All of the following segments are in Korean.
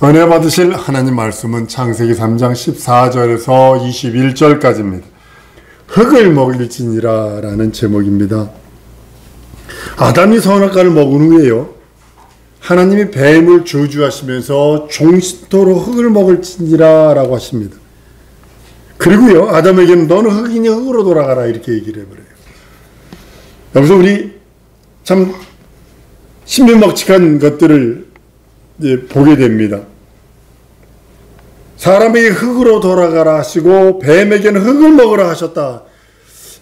은혜 받으실 하나님 말씀은 창세기 3장 14절에서 21절까지입니다. 흙을 먹일지니라 라는 제목입니다. 아담이 선악과를 먹은 후에요, 하나님이 뱀을 저주하시면서 종신토록 흙을 먹을지니라 라고 하십니다. 그리고요, 아담에게는 너는 흙이니 흙으로 돌아가라 이렇게 얘기를 해버려요. 여기서 우리 참 신비막측한 것들을 보게 됩니다. 사람에게 흙으로 돌아가라 하시고 뱀에게는 흙을 먹으라 하셨다.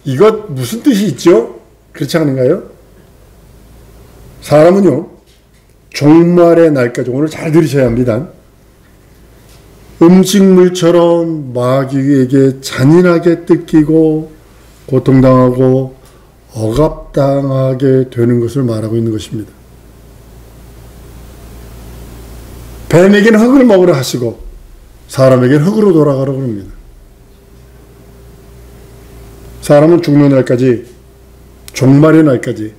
이것 무슨 뜻이 있죠? 그렇지 않은가요? 사람은요, 종말의 날까지, 오늘 잘 들으셔야 합니다. 음식물처럼 마귀에게 잔인하게 뜯기고 고통당하고 억압당하게 되는 것을 말하고 있는 것입니다. 뱀에게는 흙을 먹으라 하시고 사람에게는 흙으로 돌아가라고 합니다. 사람은 죽는 날까지, 종말의 날까지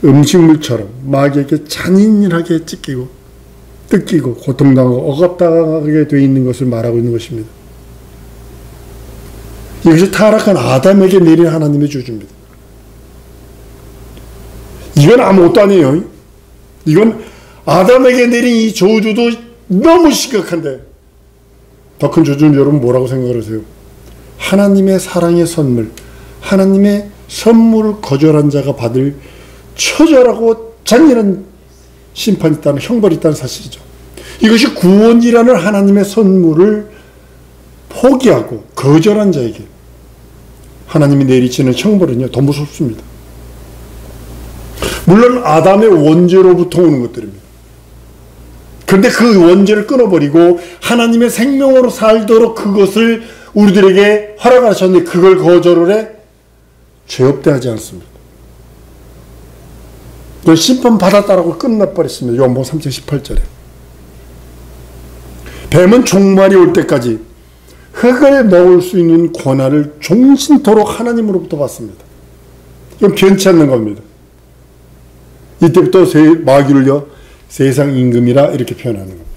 음식물처럼 마귀에게 잔인하게 뜯기고 고통당하고 억압당하게 되어 있는 것을 말하고 있는 것입니다. 이것이 타락한 아담에게 내린 하나님의 저주입니다. 이건 아무것도 아니에요. 이건 아담에게 내린 이 저주도 너무 심각한데, 더 큰 저주는 여러분 뭐라고 생각하세요? 하나님의 사랑의 선물, 하나님의 선물을 거절한 자가 받을 처절하고 잔인한 심판이 있다는, 형벌이 있다는 사실이죠. 이것이 구원이라는 하나님의 선물을 포기하고 거절한 자에게 하나님이 내리치는 형벌은요, 더 무섭습니다. 물론 아담의 원죄로부터 오는 것들입니다. 그런데 그 원죄를 끊어버리고 하나님의 생명으로 살도록 그것을 우리들에게 허락하셨는데 그걸 거절을 해? 죄 없대 하지 않습니다. 그 심판받았다라고 끝나버렸습니다. 요한복음 3장 18절에. 뱀은 종말이 올 때까지 흙을 먹을 수 있는 권한을 종신토록 하나님으로부터 받습니다. 이건 변치 않는 겁니다. 이때부터 마귀를요, 세상 임금이라 이렇게 표현하는 겁니다.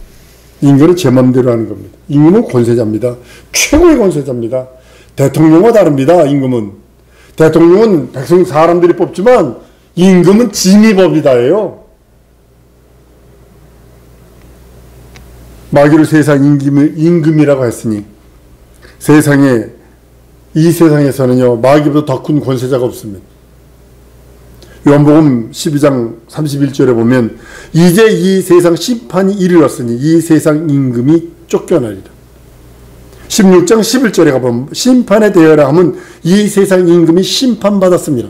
임금은 제 맘대로 하는 겁니다. 임금은 권세자입니다. 최고의 권세자입니다. 대통령과 다릅니다. 임금은. 대통령은 백성 사람들이 뽑지만 임금은 진위법이다예요. 마귀를 세상 임금이라고 했으니 이 세상에서는요, 마귀보다 더 큰 권세자가 없습니다. 요한복음 12장 31절에 보면 이제 이 세상 심판이 이르렀으니 이 세상 임금이 쫓겨나리라. 16장 11절에 가보면 심판에 대하라 하면 이 세상 임금이 심판받았습니다.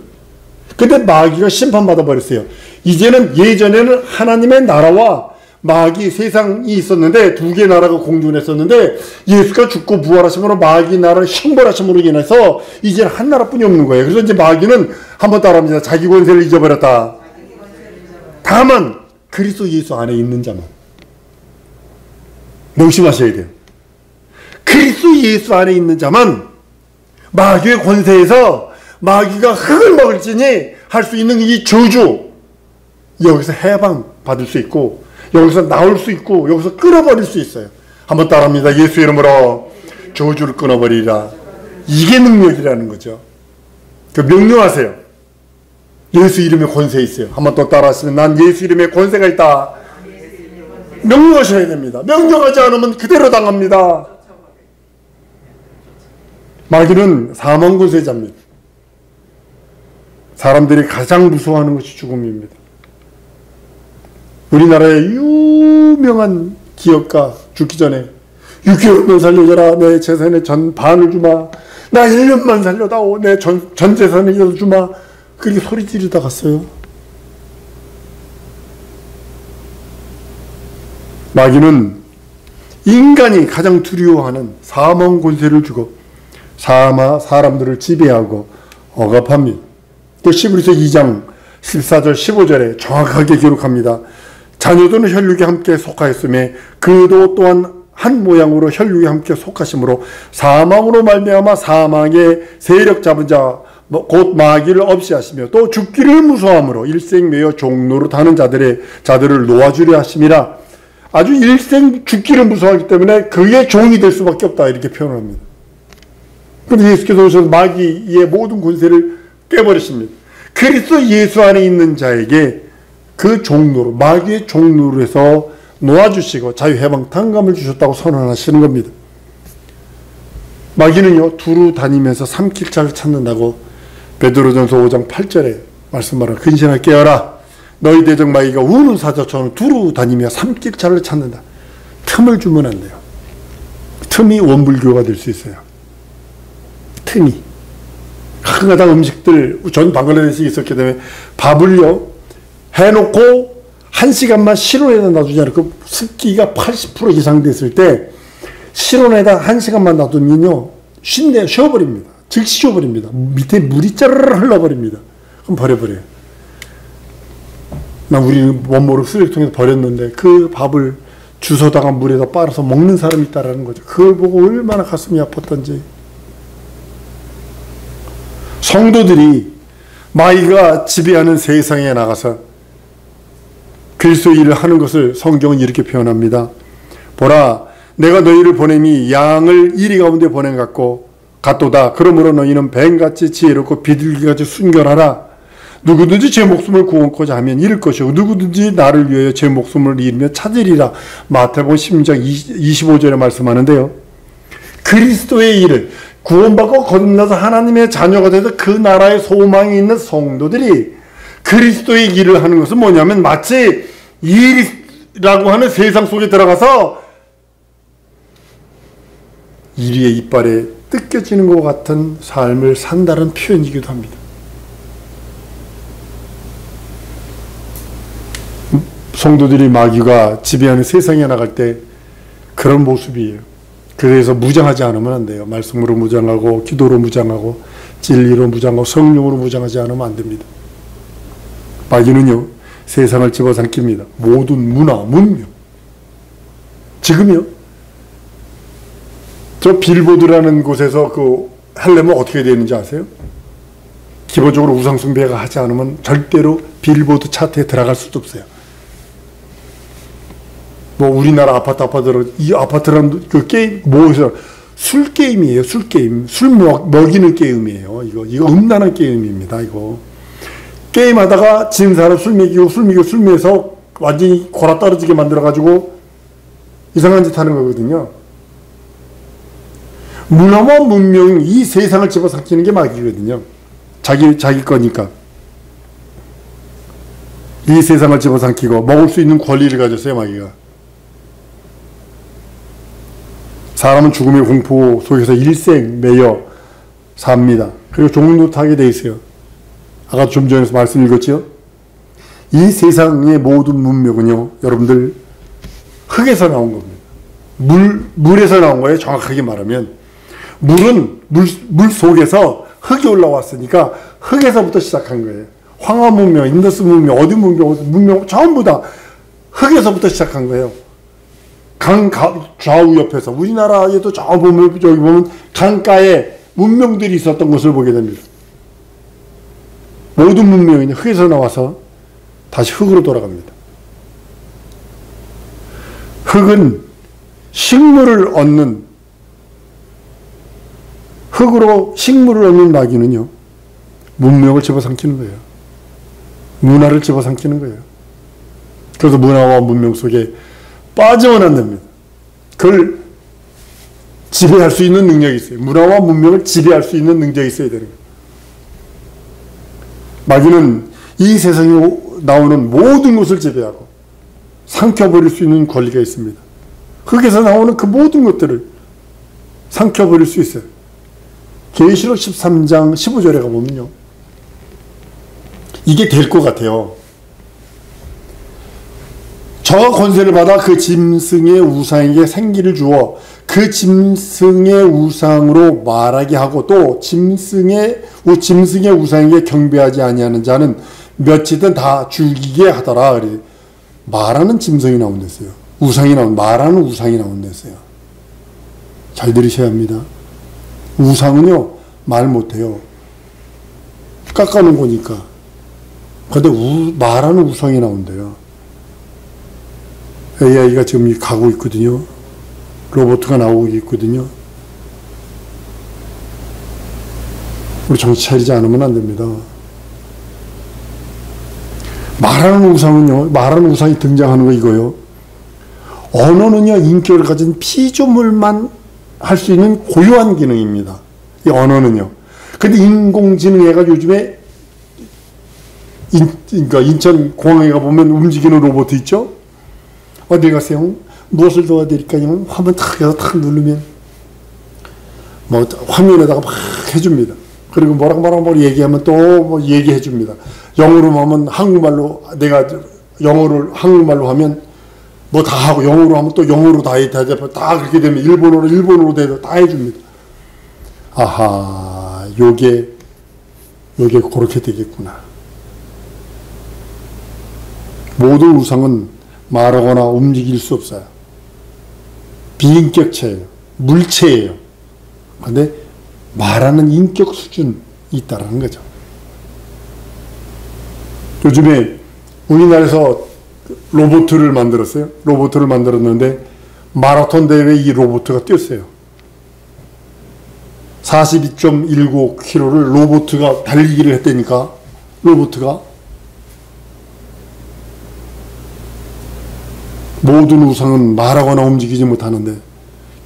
근데 마귀가 심판받아 버렸어요. 이제는, 예전에는 하나님의 나라와 마귀 세상이 있었는데, 두 개의 나라가 공존했었는데 예수가 죽고 부활하심으로 마귀 나라를 형벌하심으로 인해서 이제는 한 나라뿐이 없는 거예요. 그래서 이제 마귀는 한번 따라합니다. 자기 권세를 잊어버렸다. 다만 그리스도 예수 안에 있는 자만. 명심하셔야 돼요. 그리스도 예수 안에 있는 자만 마귀의 권세에서 마귀가 흙을 먹을지니 할 수 있는 이 저주, 여기서 해방 받을 수 있고, 여기서 나올 수 있고, 여기서 끊어버릴 수 있어요. 한번 따라합니다. 예수 이름으로 저주를 끊어버리라. 이게 능력이라는 거죠. 그 명령하세요. 예수 이름에 권세 있어요. 한번 또 따라하시면 난 예수 이름에 권세가 있다. 명령하셔야 됩니다. 명령하지 않으면 그대로 당합니다. 마귀는 사망 권세자입니다. 사람들이 가장 무서워하는 것이 죽음입니다. 우리나라의 유명한 기업가 죽기 전에 6개월만 살려줘라. 내 재산의 전 반을 주마. 나 1년만 살려다오. 내 전 재산을 주마. 그렇게 소리 지르다 갔어요. 마귀는 인간이 가장 두려워하는 사망 권세를 주고 사람들을 지배하고 억압합니다. 또 히브리서 2장 14절 15절에 정확하게 기록합니다. 자녀들은 혈육에 함께 속하였으며 그도 또한 한 모양으로 혈육에 함께 속하심으로 사망으로 말미암아 사망의 세력 잡은 자 곧 마귀를 없이 하시며 또 죽기를 무서워함으로 일생매여 종로로 타는 자들을 놓아주려 하심이라. 아주 일생 죽기를 무서워하기 때문에 그의 종이 될 수밖에 없다 이렇게 표현을 합니다. 그런데 예수께서 오셔서 마귀의 모든 권세를 깨버리십니다. 그리스도 예수 안에 있는 자에게 그 종로로 마귀의 종로로 해서 놓아주시고 자유해방탄감을 주셨다고 선언하시는 겁니다. 마귀는요 두루 다니면서 삼킬 자를 찾는다고 베드로전서 5장 8절에 말씀하라. 근신하여 깨어라. 너희 대적 마귀가 우는 사자처럼 두루 다니며 삼킬 자를 찾는다. 틈을 주면 안 돼요. 틈이 원불교가 될 수 있어요. 틈이. 가끔가다 음식들, 전 방글라데시에 있었기 때문에 밥을요 해놓고 1시간만 실온에다 놔두잖아요. 그 습기가 80% 이상 됐을 때 실온에다 1시간만 놔두면요 쉬어버립니다. 즉시 쉬어버립니다. 밑에 물이 짜르르 흘러버립니다. 그럼 버려버려요. 우리는 원모를 쓰레기통에서 버렸는데 그 밥을 주워다가 물에다 빨아서 먹는 사람이 있다라는 거죠. 그걸 보고 얼마나 가슴이 아팠던지. 성도들이 마귀가 지배하는 세상에 나가서 그리스도의 일을 하는 것을 성경은 이렇게 표현합니다. 보라, 내가 너희를 보냄이 양을 이리 가운데 보낸 같도다. 그러므로 너희는 뱀같이 지혜롭고 비둘기같이 순결하라. 누구든지 제 목숨을 구원코자 하면 잃을 것이고 누구든지 나를 위하여 제 목숨을 잃으며 찾으리라. 마태복음 16장 25절에 말씀하는데요. 그리스도의 일을 구원받고 거듭나서 하나님의 자녀가 돼서 그 나라의 소망이 있는 성도들이 그리스도의 일을 하는 것은 뭐냐면 마치 일이라고 하는 세상 속에 들어가서 이리의 이빨에 뜯겨지는 것 같은 삶을 산다는 표현이기도 합니다. 성도들이 마귀가 지배하는 세상에 나갈 때 그런 모습이에요. 그래서 무장하지 않으면 안 돼요. 말씀으로 무장하고 기도로 무장하고 진리로 무장하고 성령으로 무장하지 않으면 안 됩니다. 마귀는요 세상을 집어삼킵니다. 모든 문화, 문명. 지금요 저 빌보드라는 곳에서 하려면 어떻게 되는지 아세요? 기본적으로 우상숭배가 하지 않으면 절대로 빌보드 차트에 들어갈 수도 없어요. 우리나라 아파트로 이 아파트라는 그 게임 뭐에서 술 게임이에요. 술 게임, 술 먹이는 게임이에요. 이거 음란한 게임입니다. 이거 게임하다가 진 사람 술 먹여서 완전히 골아 떨어지게 만들어 가지고 이상한 짓 하는 거거든요. 문화와 문명 이 세상을 집어삼키는 게 마귀거든요. 자기 거니까 이 세상을 집어삼키고 먹을 수 있는 권리를 가졌어요. 마귀가. 사람은 죽음의 공포 속에서 일생 매여 삽니다. 그리고 종노릇하게 돼 있어요. 아까 좀 전에 말씀 읽었죠? 이 세상의 모든 문명은요, 여러분들 흙에서 나온 겁니다. 물에서 나온 거예요. 정확하게 말하면 물은 물 속에서 흙이 올라왔으니까 흙에서부터 시작한 거예요. 황하 문명, 인더스 문명, 어디 문명 전부 다 흙에서부터 시작한 거예요. 강 좌우 옆에서 우리나라에도 저기 보면 강가에 문명들이 있었던 것을 보게 됩니다. 모든 문명이 흙에서 나와서 다시 흙으로 돌아갑니다. 흙은 식물을 얻는 흙으로 식물을 얻는 마귀는요 문명을 집어삼키는 거예요. 문화를 집어삼키는 거예요. 그래서 문화와 문명 속에 빠지면 안 됩니다. 그걸 지배할 수 있는 능력이 있어요. 문화와 문명을 지배할 수 있는 능력이 있어야 되는 거예요. 마귀는 이 세상에 나오는 모든 것을 지배하고 삼켜버릴 수 있는 권리가 있습니다. 흙에서 나오는 그 모든 것들을 삼켜버릴 수 있어요. 계시록 13장 15절에 가보면요. 이게 될 것 같아요. 저가 권세를 받아 그 짐승의 우상에게 생기를 주어 그 짐승의 우상으로 말하게 하고 또 짐승의 우상에게 경배하지 아니하는 자는 며칠든 다 죽이게 하더라. 말하는 짐승이 나온댔어요. 말하는 우상이 나온댔어요. 잘 들으셔야 합니다. 우상은요 말 못해요. 깎아놓은 거니까. 근데 말하는 우상이 나온대요. AI가 지금 가고 있거든요. 로봇가 나오고 있거든요. 우리 정신 차리지 않으면 안 됩니다. 말하는 우상은요, 말하는 우상이 등장하는 거 이거요. 언어는요, 인격을 가진 피조물만 할 수 있는 고유한 기능입니다. 이 언어는요. 근데 인공지능애가 요즘에 그러니까 인천공항에 가보면 움직이는 로봇 있죠? 어디 가세요? 무엇을 도와드릴까요? 화면 탁 해서 탁 누르면 뭐 화면에다가 막 해줍니다. 그리고 뭐라고 얘기하면 또 뭐 얘기해 줍니다. 영어로 하면 한국말로, 내가 영어를 한국말로 하면 뭐 다 하고, 영어로 하면 또 영어로 다 그렇게 되면 일본어로 돼도 다 해줍니다. 아하, 요게 그렇게 되겠구나. 모든 우상은 말하거나 움직일 수 없어요. 비인격체예요. 물체예요. 근데 말하는 인격 수준이 있다는 거죠. 요즘에 우리나라에서 로봇을 만들었어요. 로봇을 만들었는데 마라톤 대회에 이 로봇가 뛰었어요. 42.19km를 로봇가 달리기를 했다니까. 로봇가 모든 우상은 말하거나 움직이지 못하는데,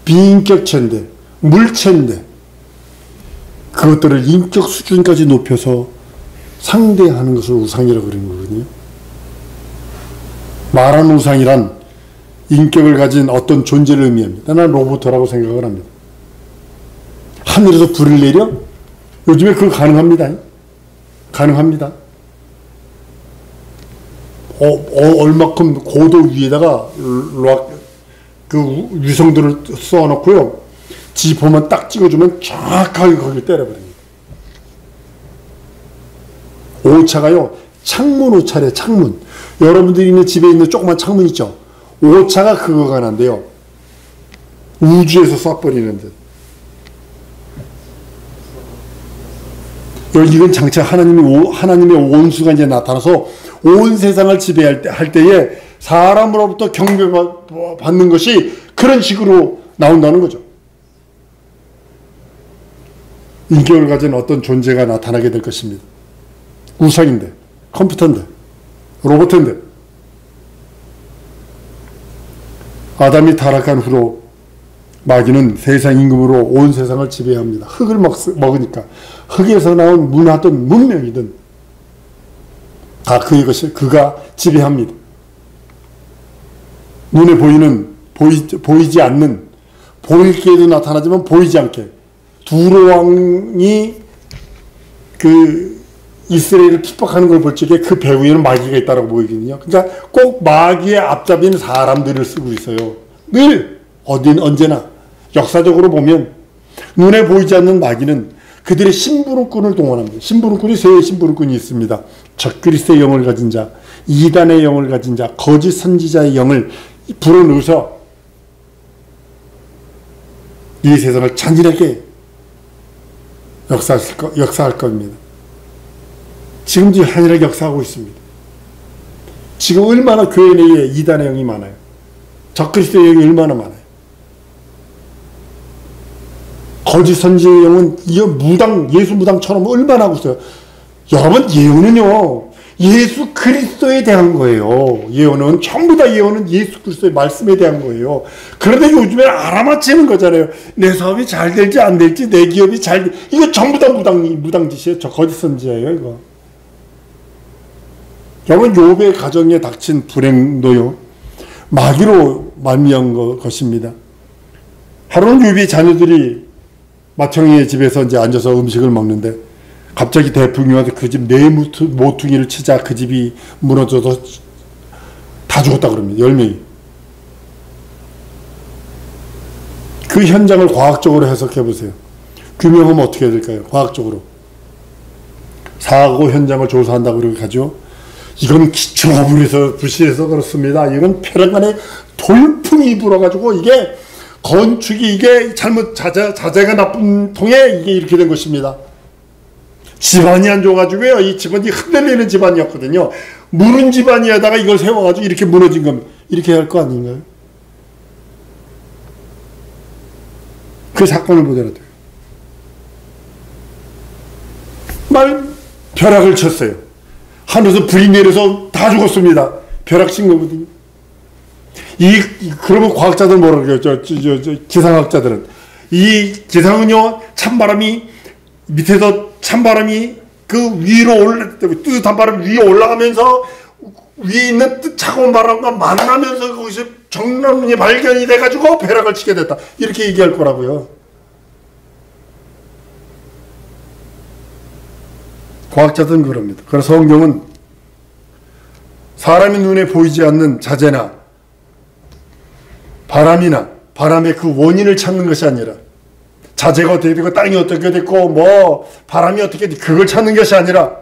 비인격체인데, 물체인데, 그것들을 인격 수준까지 높여서 상대하는 것을 우상이라고 그러는 거거든요. 말하는 우상이란 인격을 가진 어떤 존재를 의미합니다. 나는 로봇이라고 생각을 합니다. 하늘에서 불을 내려? 요즘에 그거 가능합니다. 가능합니다. 얼마큼 고도 위에다가 그 위성들을 쏘아놓고요. 지포만 딱 찍어주면 정확하게 거기를 때려버립니다. 오차가요, 창문 오차래, 창문. 여러분들이 있는 집에 있는 조그만 창문 있죠? 오차가 그거가 난데요. 우주에서 쏴버리는 듯. 이건 장차 하나님의 온수가 이제 나타나서 온 세상을 지배할 때에 사람으로부터 경배받는 것이 그런 식으로 나온다는 거죠. 인격을 가진 어떤 존재가 나타나게 될 것입니다. 우상인데, 컴퓨터인데, 로봇인데. 아담이 타락한 후로 마귀는 세상 임금으로 온 세상을 지배합니다. 흙을 먹으니까. 흙에서 나온 문화든 문명이든 다 그가 지배합니다. 눈에 보이지 않는, 보일 때에도 나타나지만 보이지 않게. 두로왕이 이스라엘을 핍박하는 걸 볼 적에 그 배후에는 마귀가 있다고 보이거든요. 그러니까 꼭 마귀의 앞잡이는 사람들을 쓰고 있어요. 늘, 언제나. 역사적으로 보면 눈에 보이지 않는 마귀는 그들의 심부름꾼을 동원합니다. 심부름꾼이 세 심부름꾼이 있습니다. 적그리스도의 영을 가진 자, 이단의 영을 가진 자, 거짓 선지자의 영을 불어넣어서 이 세상을 잔인하게 역사할 겁니다. 지금도 한일하게 역사하고 있습니다. 지금 얼마나 교회 내에 이단의 영이 많아요. 적그리스도의 영이 얼마나 많아요. 거짓 선지의 영은 예수 무당처럼 얼마나 하고 있어요. 여러분, 예언은요, 예수 그리스도에 대한 거예요. 예언은 전부 다 예언은 예수 그리스도의 말씀에 대한 거예요. 그런데 요즘에 알아맞히는 거잖아요. 내 사업이 잘 될지 안 될지, 내 기업이 이거 전부 다 무당짓이에요. 저 거짓 선지예요, 이거. 여러분, 욥의 가정에 닥친 불행도요, 마귀로 말미암은 것입니다. 하루는 욥의 자녀들이 맏형의 집에서 이제 앉아서 음식을 먹는데 갑자기 대풍이 와서 그 집 네 모퉁이를 치자 그 집이 무너져서 다 죽었다 그럽니다. 10명이. 그 현장을 과학적으로 해석해 보세요. 규명하면 어떻게 해야 될까요? 과학적으로. 사고 현장을 조사한다고 그러고 가죠. 이건 기초물에서 부실해서 그렇습니다. 이건 폐랑간에 돌풍이 불어가지고 이게 건축이 이게 자재가 나쁜 통에 이게 이렇게 된 것입니다. 집안이 안 좋아가지고요. 이 집안이 흔들리는 집안이었거든요. 무는 집안이에다가 이걸 세워가지고 이렇게 무너진 겁니다. 이렇게 할 거 아닌가요? 그 사건을 보더라도 벼락을 쳤어요. 하늘에서 불이 내려서 다 죽었습니다. 벼락 친 거거든요. 그러면 과학자들 뭐라 그래요? 기상학자들은. 이 기상은요, 찬바람이, 밑에서 찬바람이 그 위로 뜨뜻한 바람 위에 올라가면서 위에 있는 차가운 바람과 만나면서 거기서 정남이 발견이 돼가지고 벼락을 치게 됐다. 이렇게 얘기할 거라고요. 과학자들은 그럽니다. 그래서 성경은 사람의 눈에 보이지 않는 자재나 바람이나 바람의 그 원인을 찾는 것이 아니라 자재가 어떻게 됐고 땅이 어떻게 됐고 뭐 바람이 어떻게 됐고 그걸 찾는 것이 아니라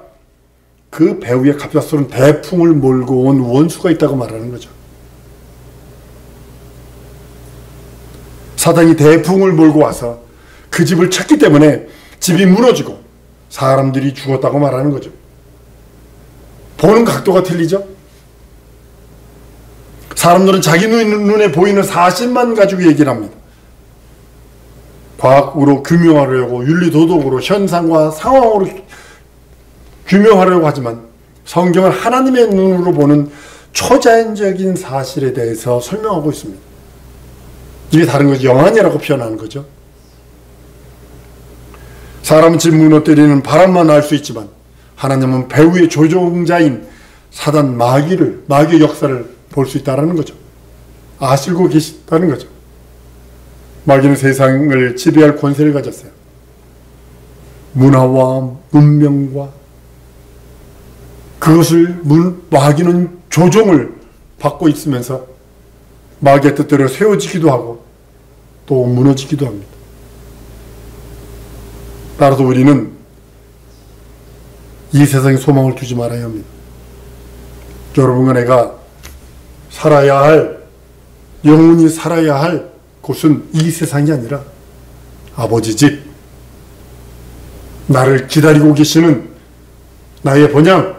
그 배후에 갑작스러운 대풍을 몰고 온 원수가 있다고 말하는 거죠. 사단이 대풍을 몰고 와서 그 집을 쳤기 때문에 집이 무너지고 사람들이 죽었다고 말하는 거죠. 보는 각도가 틀리죠. 사람들은 자기 눈에 보이는 사실만 가지고 얘기를 합니다. 과학으로 규명하려고 윤리도덕으로 현상과 상황으로 규명하려고 하지만 성경은 하나님의 눈으로 보는 초자연적인 사실에 대해서 설명하고 있습니다. 이게 다른 거죠. 영안이라고 표현하는 거죠. 사람은 집 무너뜨리는 바람만 알 수 있지만 하나님은 배후의 조종자인 사단 마귀의 역사를 볼 수 있다는 거죠. 아시고 계시다는 거죠. 마귀는 세상을 지배할 권세를 가졌어요. 문화와 문명과 그것을 마귀는 조종을 받고 있으면서 마귀의 뜻대로 세워지기도 하고 또 무너지기도 합니다. 따라서 우리는 이 세상에 소망을 두지 말아야 합니다. 여러분과 내가 살아야 할, 영원히 살아야 할 곳은 이 세상이 아니라 아버지 집, 나를 기다리고 계시는 나의 본향,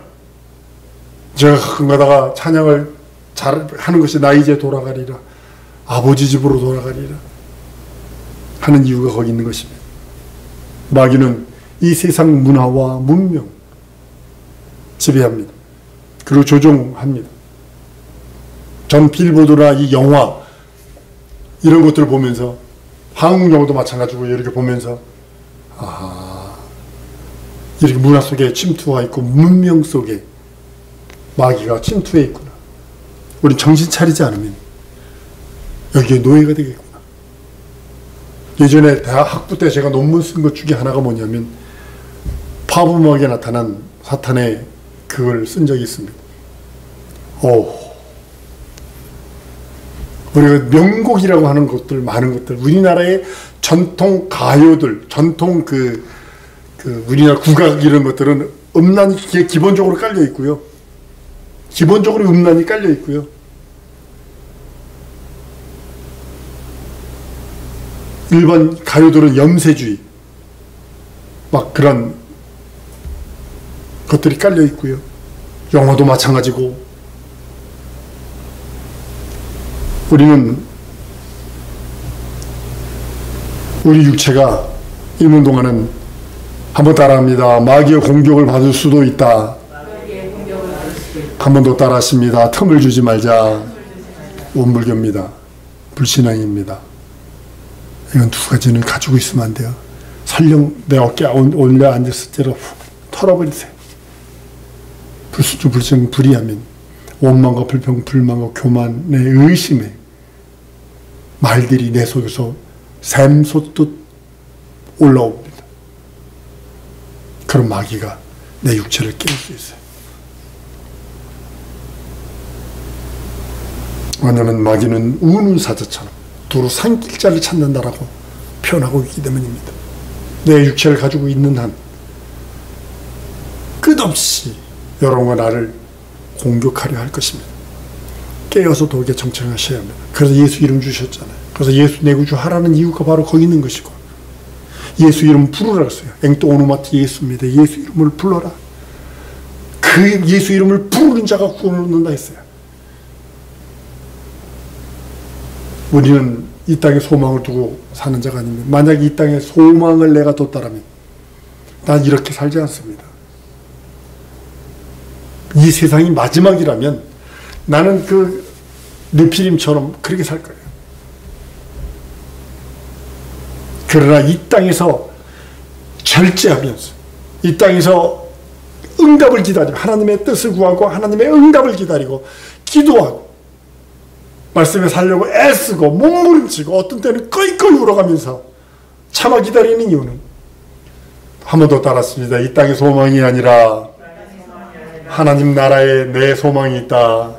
제가 가끔 가다가 찬양을 잘 하는 것이 나 이제 돌아가리라, 아버지 집으로 돌아가리라 하는 이유가 거기 있는 것입니다. 마귀는 이 세상 문화와 문명 지배합니다. 그리고 조종합니다. 전 빌보드나 이 영화 이런 것들을 보면서 한국 영화도 마찬가지고 이렇게 보면서 이렇게 문화 속에 침투와 있고 문명 속에 마귀가 침투해 있구나. 우린 정신 차리지 않으면 여기에 노예가 되겠구나. 예전에 대학 학부 때 제가 논문 쓴 것 중에 하나가 뭐냐면 파브막에 나타난 사탄의 그걸 쓴 적이 있습니다. 우리가 명곡이라고 하는 것들, 많은 것들, 우리나라의 전통 가요들, 전통 우리나라 국악 이런 것들은 음란이 기본적으로 깔려 있고요. 기본적으로 음란이 깔려 있고요. 일반 가요들은 염세주의, 막 그런 것들이 깔려 있고요. 영화도 마찬가지고. 우리는 우리 육체가 있는 동안은 한번 따라합니다. 마귀의 공격을 받을 수도 있다. 한 번 더 따라하십니다. 틈을 주지 말자. 원불교입니다. 불신앙입니다. 이건 두 가지는 가지고 있으면 안 돼요. 설령 내 어깨에 올려 앉았을 때로 훅 털어버리세요. 불수주 불성 불이하면 원망과 불평, 불만과 교만의 의심에 말들이 내 속에서 샘솟듯 올라옵니다. 그런 마귀가 내 육체를 깨울 수 있어요. 왜냐하면 마귀는 우는사자처럼 두루 산길자를 찾는다라고 표현하고 있기 때문입니다. 내 육체를 가지고 있는 한 끝없이 여러분과 나를 공격하려 할 것입니다. 깨어서 도에게 정찰하셔야 합니다. 그래서 예수 이름 주셨잖아요. 그래서 예수 내 구주 하라는 이유가 바로 거기 있는 것이고, 예수 이름 부르라 했어요. 앵또 오노마트 예수입니다. 예수 이름을 불러라. 그 그 예수 이름을 부르는 자가 구원을 얻는다 했어요. 우리는 이 땅에 소망을 두고 사는 자가 아닙니다. 만약 이 땅에 소망을 내가 뒀다라면 난 이렇게 살지 않습니다. 이 세상이 마지막이라면 나는 그 느피림처럼 그렇게 살 거예요. 그러나 이 땅에서 절제하면서 이 땅에서 응답을 기다리고 하나님의 뜻을 구하고 하나님의 응답을 기다리고 기도하고 말씀에 살려고 애쓰고 몸부림치고 어떤 때는 꺼이꺼이 울어가면서 참아 기다리는 이유는 한 번 더 따랐습니다. 이 땅의 소망이 아니라 하나님 나라에 내 소망이 있다.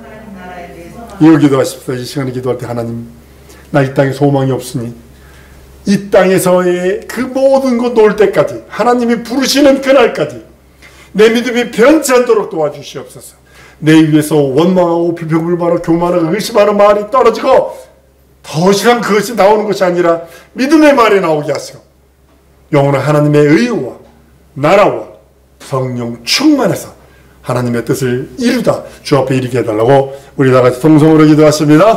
이걸 기도하십시오. 이 시간에 기도할 때 하나님 나 이 땅에 소망이 없으니 이 땅에서의 그 모든 것 놓을 때까지 하나님이 부르시는 그날까지 내 믿음이 변치 않도록 도와주시옵소서. 내 위에서 원망하고 비평불만하고 교만하고 의심하는 말이 떨어지고 더 이상 그것이 나오는 것이 아니라 믿음의 말이 나오게 하시고 영원한 하나님의 의와 나라와 성령 충만해서 하나님의 뜻을 이루다 주 앞에 이르게 해달라고 우리 다 같이 통성으로 기도하십니다.